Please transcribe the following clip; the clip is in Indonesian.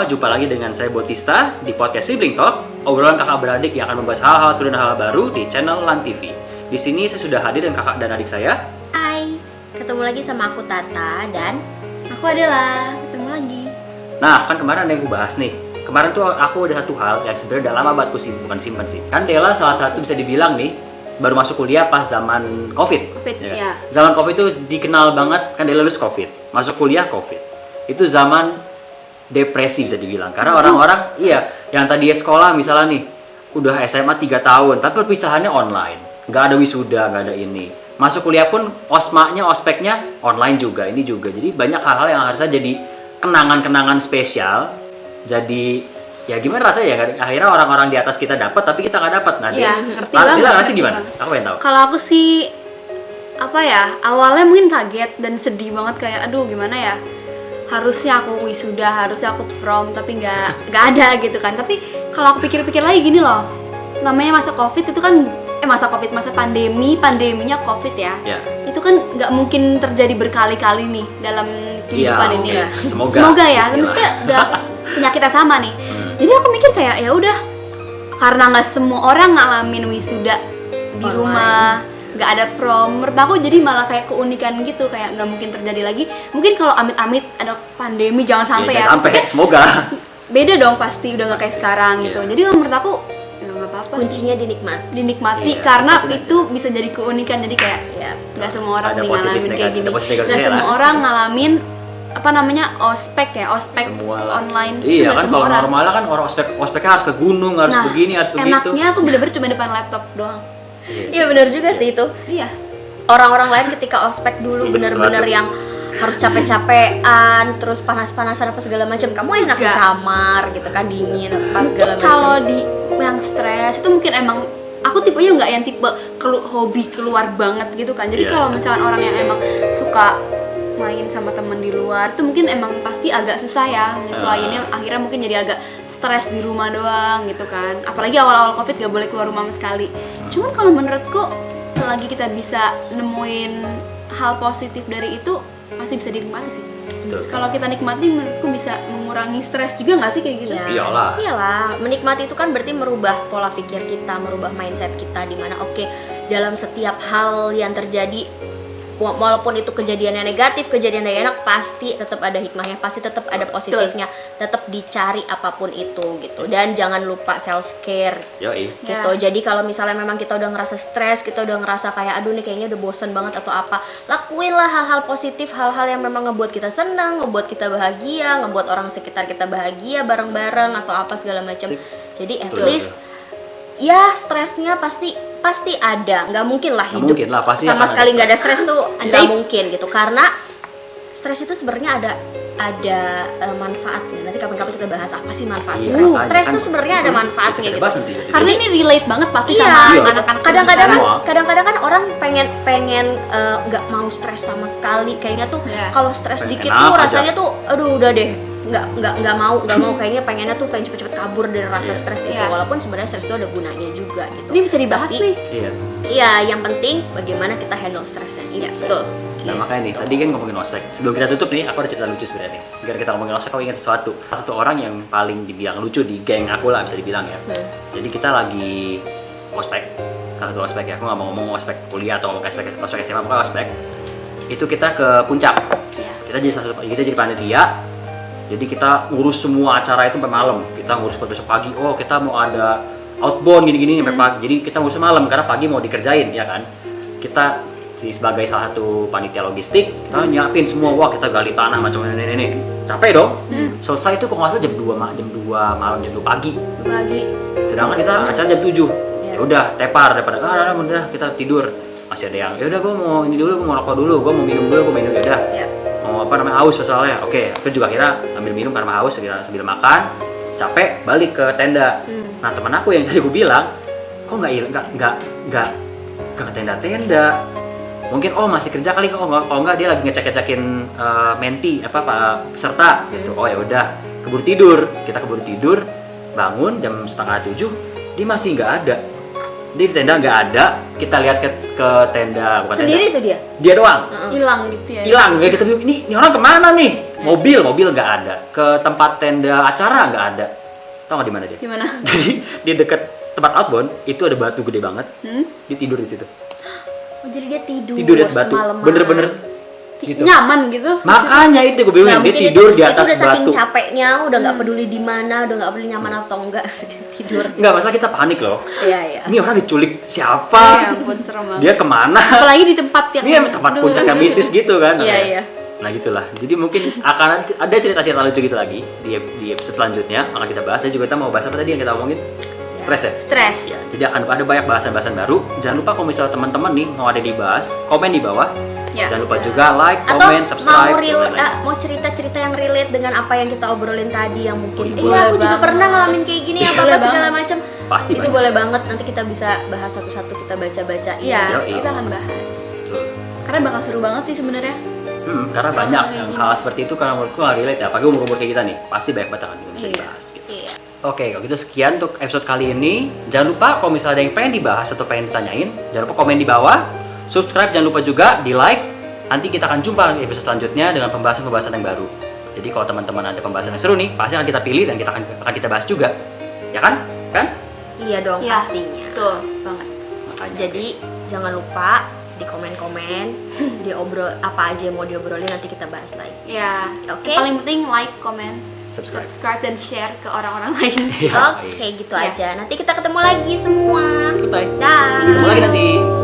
jumpa lagi dengan saya Botista di podcast Sibling Talk, obrolan kakak beradik yang akan membahas hal-hal seru dan hal baru di channel LAN TV. Di sini saya sudah hadir dengan kakak dan adik saya. Hai, ketemu lagi sama aku Tata dan aku Adela. Ketemu lagi. Nah, kan kemarin ada yang aku bahas nih. Kemarin tuh aku ada satu hal yang sebenarnya udah lama banget aku bukan simpen sih. Kan Dela salah satu bisa dibilang nih baru masuk kuliah pas zaman COVID. Ya. Zaman COVID itu dikenal banget, kan Dela lulus COVID, masuk kuliah COVID. Itu zaman depresi bisa dibilang, karena orang-orang yang tadi sekolah misalnya nih udah SMA 3 tahun tapi perpisahannya online, nggak ada wisuda, nggak ada ini, masuk kuliah pun ospeknya online juga, ini juga, jadi banyak hal-hal yang harusnya jadi kenangan-kenangan spesial, jadi ya gimana rasanya ya, akhirnya orang-orang di atas kita dapat tapi kita nggak dapat. Nah, Dila nggak sih gimana? Aku pengen tahu. Kalau aku sih awalnya mungkin kaget dan sedih banget, kayak aduh gimana ya, harusnya aku wisuda, harusnya aku prom, tapi nggak ada gitu kan. Tapi kalau aku pikir-pikir lagi gini loh, namanya masa covid itu kan masa pandeminya covid ya. Itu kan nggak mungkin terjadi berkali-kali nih dalam kehidupan ini. Semoga ya, maksudnya udah penyakitnya sama nih. Jadi aku mikir kayak ya udah, karena nggak semua orang ngalamin wisuda di rumah, nggak ada prom, menurut aku jadi malah kayak keunikan gitu, kayak nggak mungkin terjadi lagi. Mungkin kalau amit-amit ada pandemi, jangan sampai ya. Semoga. Beda dong pasti, udah nggak kayak sekarang gitu. Jadi menurut aku ya nggak apa-apa. Kuncinya dinikmati karena itu bisa jadi keunikan. Jadi kayak nggak semua orang ngalamin kayak gini. Nggak semua orang ngalamin ospek online. Iya kan, kalau normalnya kan orang ospeknya harus ke gunung, harus begini, harus begitu. Enaknya aku bener-bener cuma depan laptop doang. Iya benar juga sih itu. Iya. Orang-orang lain ketika ospek dulu bener-bener yang harus capek-capean, terus panas-panasan apa segala macam. Kamu enak di kamar gitu kan, dingin apa segala macam. Kalau di yang stres itu mungkin emang aku tipenya nggak yang tipe hobi keluar banget gitu kan. Jadi kalau misalkan orang yang emang suka main sama temen di luar itu mungkin emang pasti agak susah ya menyesuaiinnya, akhirnya mungkin jadi agak stres di rumah doang gitu kan. Apalagi awal-awal covid gak boleh keluar rumah sekali. Cuman kalau menurutku selagi kita bisa nemuin hal positif dari itu masih bisa dinikmati sih. Kalau kita nikmati menurutku bisa mengurangi stres juga nggak sih kayak gitu? Iyalah, menikmati itu kan berarti merubah pola pikir kita, merubah mindset kita, dimana dalam setiap hal yang terjadi, walaupun itu kejadian yang negatif, kejadian yang enak, pasti tetap ada hikmahnya, pasti tetap ada positifnya, tetap dicari apapun itu gitu. Dan jangan lupa self care gitu. Jadi kalau misalnya memang kita udah ngerasa stres, kita udah ngerasa kayak aduh nih kayaknya udah bosan banget atau apa, lakuinlah hal-hal positif, hal-hal yang memang ngebuat kita senang, ngebuat kita bahagia, ngebuat orang sekitar kita bahagia bareng-bareng atau apa segala macam. Jadi at least ya stresnya pasti ada, nggak mungkin lah hidup sama sekali nggak ada stres tuh nggak mungkin gitu, karena stres itu sebenarnya ada manfaatnya. Nanti kapan-kapan kita bahas apa sih manfaat stres itu sebenarnya ada manfaatnya gitu. Karena ini relate banget pasti sama anak-anak. Kadang-kadang kan orang pengen nggak mau stres sama sekali, kayaknya tuh kalau stres dikit tuh rasanya tuh aduh udah deh, nggak mau kayaknya pengen cepet-cepet kabur dari rasa stres itu, walaupun sebenarnya stres itu ada gunanya juga gitu. Ini bisa dibahas nih. Iya, yang penting bagaimana kita handle stresnya. Betul. Nah makanya nih, tadi kan ngomongin ospek. Sebelum kita tutup nih, aku ada cerita lucu sebenarnya nih. Biar kita ngomongin ospek, aku ingat sesuatu. Satu orang yang paling dibilang lucu di geng aku lah, bisa dibilang ya. Jadi kita lagi ospek, salah satu ospek ya. Aku nggak mau ngomong ospek kuliah atau ospek SMA, pokoknya ospek. Itu kita ke puncak. Kita jadi panitia. Jadi kita ngurus semua acara itu sampai malam. Kita ngurus besok pagi. Oh kita mau ada outbound gini-gini sampai pagi. Jadi kita ngurus malam karena pagi mau dikerjain ya kan. Kita sebagai salah satu panitia logistik, kita nyiapin semua, kita gali tanah macam ini. Capek dong. Selesai itu kok nggak salah jam 2 malam, jam 2 pagi. Sedangkan kita acara jam 7. Ya udah tepar daripada udah kita tidur. Masih ada yang ya udah gue mau ini dulu, gue mau rokok dulu, gue mau minum dulu, gue minum udah. Mau haus soalnya. Oke, aku juga akhirnya ambil minum karena haus sambil makan. Capek, balik ke tenda. Nah, teman aku yang tadi gue bilang, kok nggak ke tenda-tenda. Mungkin masih kerja kali, kalau nggak dia lagi ngecek-ngecekin menti peserta gitu. Oh ya udah, keburu tidur. Kita keburu tidur, bangun jam 6:30, dia masih nggak ada. Dia di tenda nggak ada, kita lihat ke tenda bukan Sendiri tenda. tuh dia. Dia doang. Hilang gitu ya. Hilang ya, kita bingung, ini orang kemana nih? Mobil nggak ada. Ke tempat tenda acara nggak ada. Tahu nggak di mana dia? Gimana? Jadi di dekat tempat outbound itu ada batu gede banget. Dia tidur di situ. Oh, jadi dia tidur Tidur di atas batu. semalaman. Bener-bener gitu. Nyaman gitu. Makanya itu gue bingung, Nah, dia mungkin tidur di itu atas udah saking batu. capeknya, udah nggak peduli di mana, udah nggak peduli nyaman atau enggak, dia tidur. Enggak, masalah kita panik loh. Iya. Ini orang diculik Ya siapa? ampun serem banget. Dia kemana? Apalagi di tempat yang Ini tempat aduh. puncak yang mistis gitu kan. Iya. Nah gitulah. Jadi mungkin akan ada cerita-cerita lucu gitu lagi di episode selanjutnya akan kita bahas. Saya juga kita mau bahas apa tadi yang kita omongin? Stres ya? Stres. Ya, jadi akan ada banyak bahasan-bahasan baru. Jangan lupa kalau misalnya teman-teman nih mau ada dibahas, komen di bawah. Ya. Jangan lupa juga like, Atau komen, subscribe. dan lain-lain. mau cerita-cerita yang relate dengan apa yang kita obrolin tadi yang mungkin Boleh aku juga banget. pernah ngalamin kayak gini Iya. apa Boleh segala banget. macam. Pasti Itu banyak. boleh banget, nanti kita bisa bahas satu-satu, kita baca-baca. Iya, Yoi. kita akan bahas. Betul. Karena bakal seru banget sih sebenarnya. Karena banyak yang hal seperti itu karena menurutku hal relate ya. Apalagi umur-umur kayak kita nih, pasti banyak banget yang bisa Iya. dibahas. Gitu. Iya. Oke, kalau gitu sekian untuk episode kali ini. Jangan lupa kalau misalnya ada yang pengen dibahas atau pengen ditanyain, jangan lupa komen di bawah, subscribe, jangan lupa juga di like. Nanti kita akan jumpa di episode selanjutnya dengan pembahasan-pembahasan yang baru. Jadi kalau teman-teman ada pembahasan yang seru nih, pasti akan kita pilih dan kita akan kita bahas juga. Ya kan? Kan? Iya dong, Iya. pastinya. Betul. Banget. Makanya. Jadi jangan lupa di komen-komen, diobrol apa aja yang mau diobrolin, nanti kita bahas lagi. Ya. Oke. Yang paling penting like, comment, subscribe. subscribe dan share ke orang-orang lain. Iya. Oke, gitu Iya. aja. Nanti kita ketemu lagi semua. Goodbye. Dah. Ketemu lagi nanti.